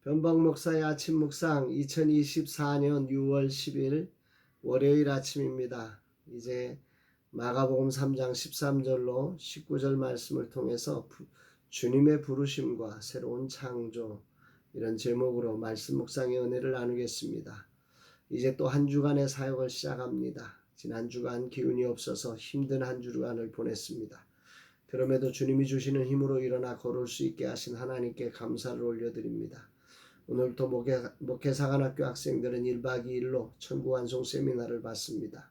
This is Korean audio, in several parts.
변방 목사의 아침 묵상 2024년 6월 10일 월요일 아침입니다. 이제 마가복음 3장 13절로 19절 말씀을 통해서 주님의 부르심과 새로운 창조 이런 제목으로 말씀 묵상의 은혜를 나누겠습니다. 이제 또 한 주간의 사역을 시작합니다. 지난 주간 기운이 없어서 힘든 한 주간을 보냈습니다. 그럼에도 주님이 주시는 힘으로 일어나 걸을 수 있게 하신 하나님께 감사를 올려드립니다. 오늘도 목회사관학교 학생들은 1박 2일로 천국환송 세미나를 받습니다.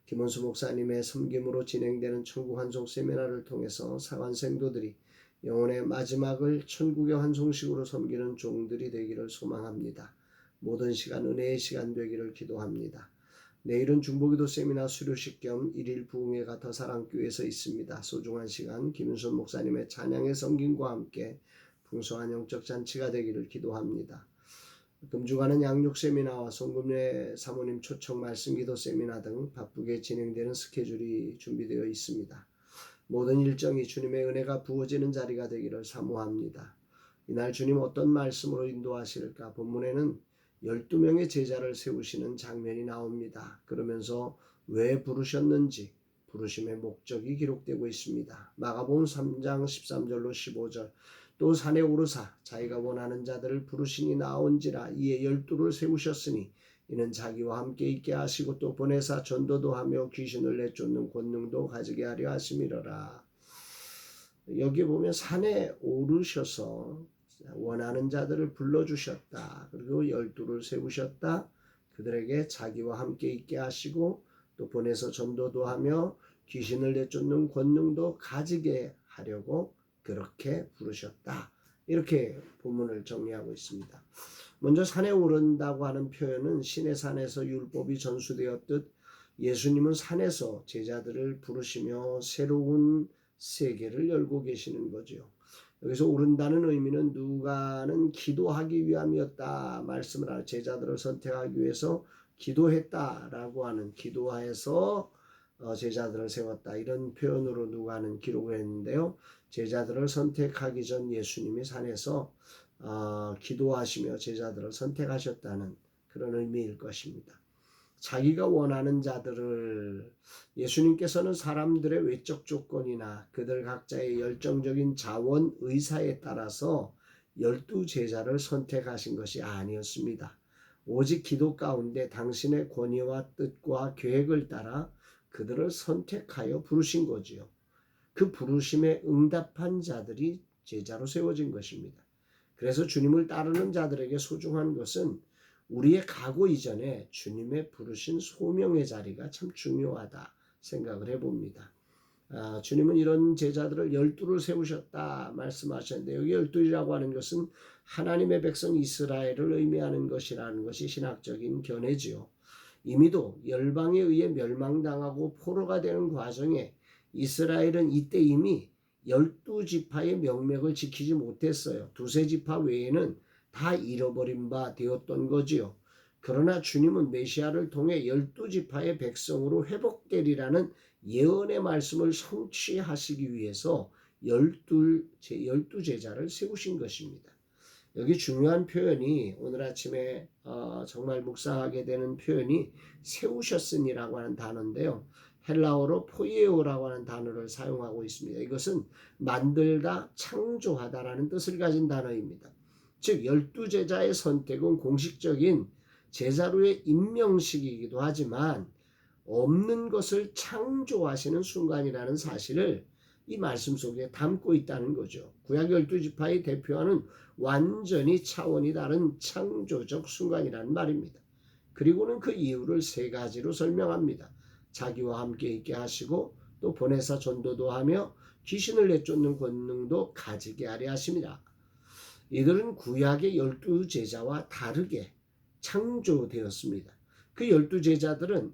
김원수 목사님의 섬김으로 진행되는 천국환송 세미나를 통해서 사관생도들이 영혼의 마지막을 천국의 환송식으로 섬기는 종들이 되기를 소망합니다. 모든 시간 은혜의 시간 되기를 기도합니다. 내일은 중보기도 세미나 수료식 겸 1일 부흥회가 더사랑교회에서 있습니다. 소중한 시간 김윤선 목사님의 찬양의 섬김과 함께 풍성한 영적 잔치가 되기를 기도합니다. 금주간은 양육 세미나와 송금래 사모님 초청 말씀 기도 세미나 등 바쁘게 진행되는 스케줄이 준비되어 있습니다. 모든 일정이 주님의 은혜가 부어지는 자리가 되기를 사모합니다. 이날 주님 어떤 말씀으로 인도하실까? 본문에는 12명의 제자를 세우시는 장면이 나옵니다. 그러면서 왜 부르셨는지 부르심의 목적이 기록되고 있습니다. 마가복음 3장 13절로 15절 또 산에 오르사 자기가 원하는 자들을 부르시니 나온지라 이에 12를 세우셨으니 이는 자기와 함께 있게 하시고 또 보내사 전도도 하며 귀신을 내쫓는 권능도 가지게 하려 하심이로라. 여기 보면 산에 오르셔서 원하는 자들을 불러주셨다. 그리고 12를 세우셨다. 그들에게 자기와 함께 있게 하시고 또 보내서 전도도 하며 귀신을 내쫓는 권능도 가지게 하려고 그렇게 부르셨다. 이렇게 본문을 정리하고 있습니다. 먼저 산에 오른다고 하는 표현은 시내산에서 율법이 전수되었듯 예수님은 산에서 제자들을 부르시며 새로운 세계를 열고 계시는 거죠. 여기서 오른다는 의미는 누가는 기도하기 위함이었다 말씀을 하는 제자들을 선택하기 위해서 기도했다라고 하는 기도하여서 제자들을 세웠다 이런 표현으로 누가는 기록을 했는데요. 제자들을 선택하기 전 예수님이 산에서 기도하시며 제자들을 선택하셨다는 그런 의미일 것입니다. 자기가 원하는 자들을 예수님께서는 사람들의 외적 조건이나 그들 각자의 열정적인 자원 의사에 따라서 12제자를 선택하신 것이 아니었습니다. 오직 기도 가운데 당신의 권위와 뜻과 계획을 따라 그들을 선택하여 부르신 거지요. 그 부르심에 응답한 자들이 제자로 세워진 것입니다. 그래서 주님을 따르는 자들에게 소중한 것은 우리의 각오 이전에 주님의 부르신 소명의 자리가 참 중요하다 생각을 해봅니다. 주님은 이런 제자들을 12를 세우셨다 말씀하셨는데 여기 12이라고 하는 것은 하나님의 백성 이스라엘을 의미하는 것이라는 것이 신학적인 견해지요. 이미도 열방에 의해 멸망당하고 포로가 되는 과정에 이스라엘은 이때 이미 12지파의 명맥을 지키지 못했어요. 두세 지파 외에는 다 잃어버린 바 되었던 거지요. 그러나 주님은 메시아를 통해 12지파의 백성으로 회복되리라는 예언의 말씀을 성취하시기 위해서 12제자를 세우신 것입니다. 여기 중요한 표현이 오늘 아침에 정말 묵상하게 되는 표현이 세우셨으니라고 하는 단어인데요. 헬라어로 포이에오라고 하는 단어를 사용하고 있습니다. 이것은 만들다, 창조하다라는 뜻을 가진 단어입니다. 즉 12제자의 선택은 공식적인 제자로의 임명식이기도 하지만 없는 것을 창조하시는 순간이라는 사실을 이 말씀 속에 담고 있다는 거죠. 구약 12지파의 대표하는 완전히 차원이 다른 창조적 순간이라는 말입니다. 그리고는 그 이유를 세 가지로 설명합니다. 자기와 함께 있게 하시고 또 보내사 전도도 하며 귀신을 내쫓는 권능도 가지게 하려 하심이라. 이들은 구약의 12제자와 다르게 창조되었습니다. 그 12제자들은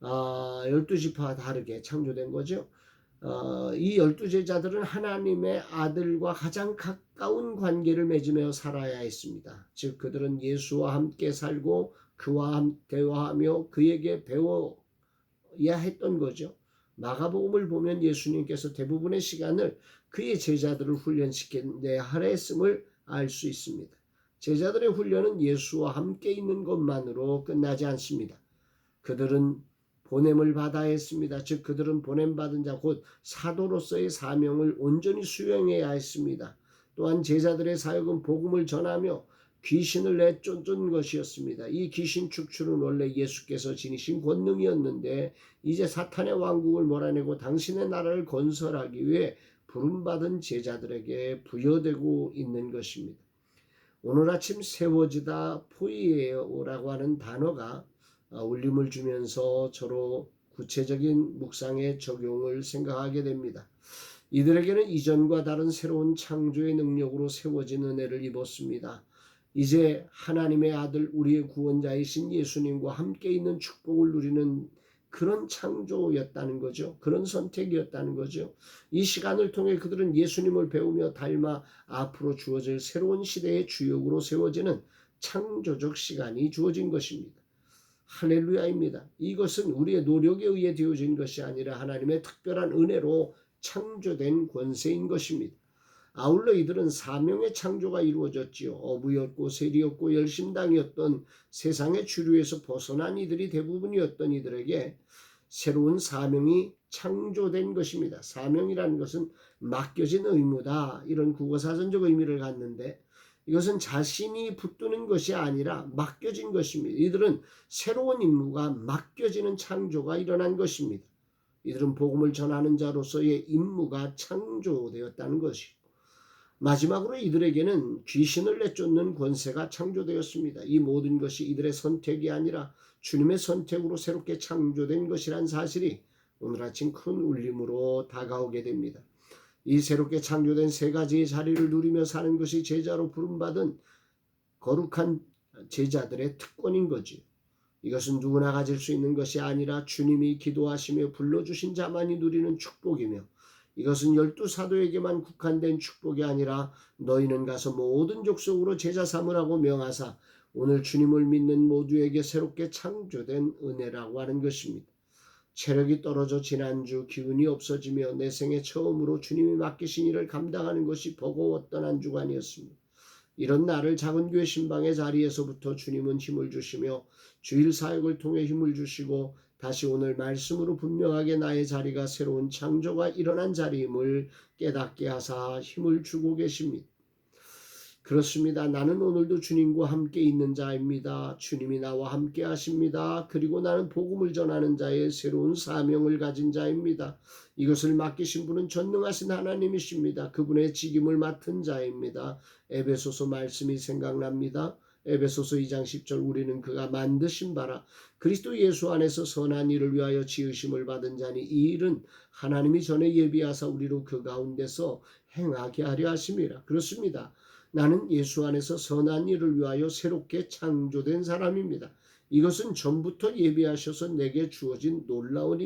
12지파와 다르게 창조된 거죠. 이 12제자들은 하나님의 아들과 가장 가까운 관계를 맺으며 살아야 했습니다. 즉 그들은 예수와 함께 살고 그와 대화하며 그에게 배워야 했던 거죠. 마가복음을 보면 예수님께서 대부분의 시간을 그의 제자들을 훈련시키는 데 할애했음을 알 수 있습니다. 제자들의 훈련은 예수와 함께 있는 것만으로 끝나지 않습니다. 그들은 보냄을 받아야 했습니다. 즉 그들은 보냄받은 자 곧 사도로서의 사명을 온전히 수행해야 했습니다. 또한 제자들의 사역은 복음을 전하며 귀신을 내쫓는 것이었습니다. 이 귀신 축출은 원래 예수께서 지니신 권능이었는데 이제 사탄의 왕국을 몰아내고 당신의 나라를 건설하기 위해 부름받은 제자들에게 부여되고 있는 것입니다. 오늘 아침 세워지다 포이에오라고 하는 단어가 울림을 주면서 저로 구체적인 묵상의 적용을 생각하게 됩니다. 이들에게는 이전과 다른 새로운 창조의 능력으로 세워진 은혜를 입었습니다. 이제 하나님의 아들 우리의 구원자이신 예수님과 함께 있는 축복을 누리는 그런 창조였다는 거죠. 그런 선택이었다는 거죠. 이 시간을 통해 그들은 예수님을 배우며 닮아 앞으로 주어질 새로운 시대의 주역으로 세워지는 창조적 시간이 주어진 것입니다. 할렐루야입니다. 이것은 우리의 노력에 의해 되어진 것이 아니라 하나님의 특별한 은혜로 창조된 권세인 것입니다. 아울러 이들은 사명의 창조가 이루어졌지요. 어부였고 세리였고 열심당이었던 세상의 주류에서 벗어난 이들이 대부분이었던 이들에게 새로운 사명이 창조된 것입니다. 사명이라는 것은 맡겨진 의무다. 이런 국어사전적 의미를 갖는데 이것은 자신이 붙드는 것이 아니라 맡겨진 것입니다. 이들은 새로운 임무가 맡겨지는 창조가 일어난 것입니다. 이들은 복음을 전하는 자로서의 임무가 창조되었다는 것이고 마지막으로 이들에게는 귀신을 내쫓는 권세가 창조되었습니다. 이 모든 것이 이들의 선택이 아니라 주님의 선택으로 새롭게 창조된 것이란 사실이 오늘 아침 큰 울림으로 다가오게 됩니다. 이 새롭게 창조된 세 가지의 자리를 누리며 사는 것이 제자로 부름받은 거룩한 제자들의 특권인 거지요. 이것은 누구나 가질 수 있는 것이 아니라 주님이 기도하시며 불러주신 자만이 누리는 축복이며 이것은 12사도에게만 국한된 축복이 아니라 너희는 가서 모든 족속으로 제자 삼으라고 명하사 오늘 주님을 믿는 모두에게 새롭게 창조된 은혜라고 하는 것입니다. 체력이 떨어져 지난주 기운이 없어지며 내 생애 처음으로 주님이 맡기신 일을 감당하는 것이 버거웠던 한 주간이었습니다. 이런 나를 작은 교회 신방의 자리에서부터 주님은 힘을 주시며 주일 사역을 통해 힘을 주시고 다시 오늘 말씀으로 분명하게 나의 자리가 새로운 창조가 일어난 자리임을 깨닫게 하사 힘을 주고 계십니다. 그렇습니다. 나는 오늘도 주님과 함께 있는 자입니다. 주님이 나와 함께 하십니다. 그리고 나는 복음을 전하는 자의 새로운 사명을 가진 자입니다. 이것을 맡기신 분은 전능하신 하나님이십니다. 그분의 직임을 맡은 자입니다. 에베소서 말씀이 생각납니다. 에베소서 2장 10절 우리는 그가 만드신 바라 그리스도 예수 안에서 선한 일을 위하여 지으심을 받은 자니 이 일은 하나님이 전에 예비하사 우리로 그 가운데서 행하게 하려 하심이라. 그렇습니다. 나는 예수 안에서 선한 일을 위하여 새롭게 창조된 사람입니다. 이것은 전부터 예비하셔서 내게 주어진 놀라운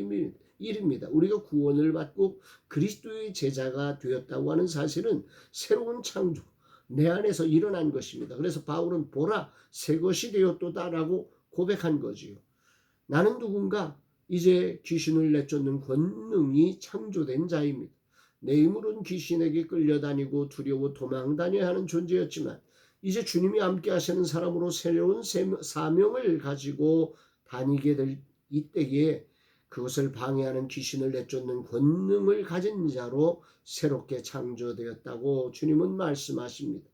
일입니다. 우리가 구원을 받고 그리스도의 제자가 되었다고 하는 사실은 새로운 창조, 내 안에서 일어난 것입니다. 그래서 바울은 보라 새 것이 되었도다라고 고백한 거지요. 나는 누군가 이제 귀신을 내쫓는 권능이 창조된 자입니다. 내 힘으로는 귀신에게 끌려다니고 두려워 도망다녀야 하는 존재였지만 이제 주님이 함께 하시는 사람으로 새로운 사명을 가지고 다니게 될 이때에 그것을 방해하는 귀신을 내쫓는 권능을 가진 자로 새롭게 창조되었다고 주님은 말씀하십니다.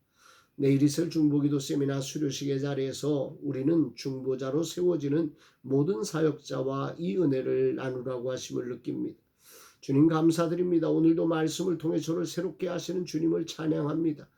내일 있을 중보기도 세미나 수료식의 자리에서 우리는 중보자로 세워지는 모든 사역자와 이 은혜를 나누라고 하심을 느낍니다. 주님 감사드립니다. 오늘도 말씀을 통해 저를 새롭게 하시는 주님을 찬양합니다.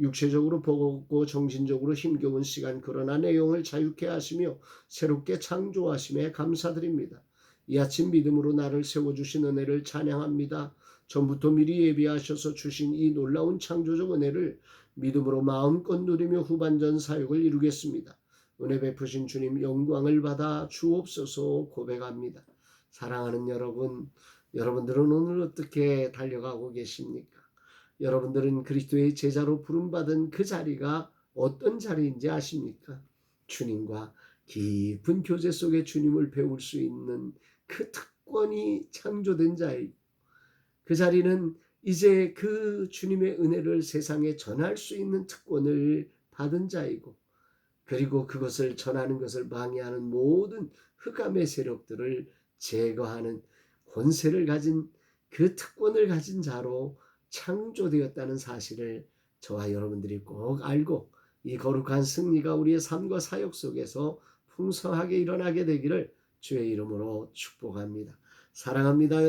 육체적으로 버겁고 정신적으로 힘겨운 시간 그러나 내용을 자유케 하시며 새롭게 창조하심에 감사드립니다. 이 아침 믿음으로 나를 세워주신 은혜를 찬양합니다. 전부터 미리 예비하셔서 주신 이 놀라운 창조적 은혜를 믿음으로 마음껏 누리며 후반전 사역을 이루겠습니다. 은혜 베푸신 주님 영광을 받아 주옵소서 고백합니다. 사랑하는 여러분, 여러분들은 오늘 어떻게 달려가고 계십니까? 여러분들은 그리스도의 제자로 부름받은 그 자리가 어떤 자리인지 아십니까? 주님과 깊은 교제 속에 주님을 배울 수 있는 그 특권이 창조된 자이고 그 자리는 이제 그 주님의 은혜를 세상에 전할 수 있는 특권을 받은 자이고, 그리고 그것을 전하는 것을 방해하는 모든 흑암의 세력들을 제거하는 권세를 가진, 그 특권을 가진 자로 창조되었다는 사실을 저와 여러분들이 꼭 알고, 이 거룩한 승리가 우리의 삶과 사역 속에서 풍성하게 일어나게 되기를 주의 이름으로 축복합니다. 사랑합니다, 여러분.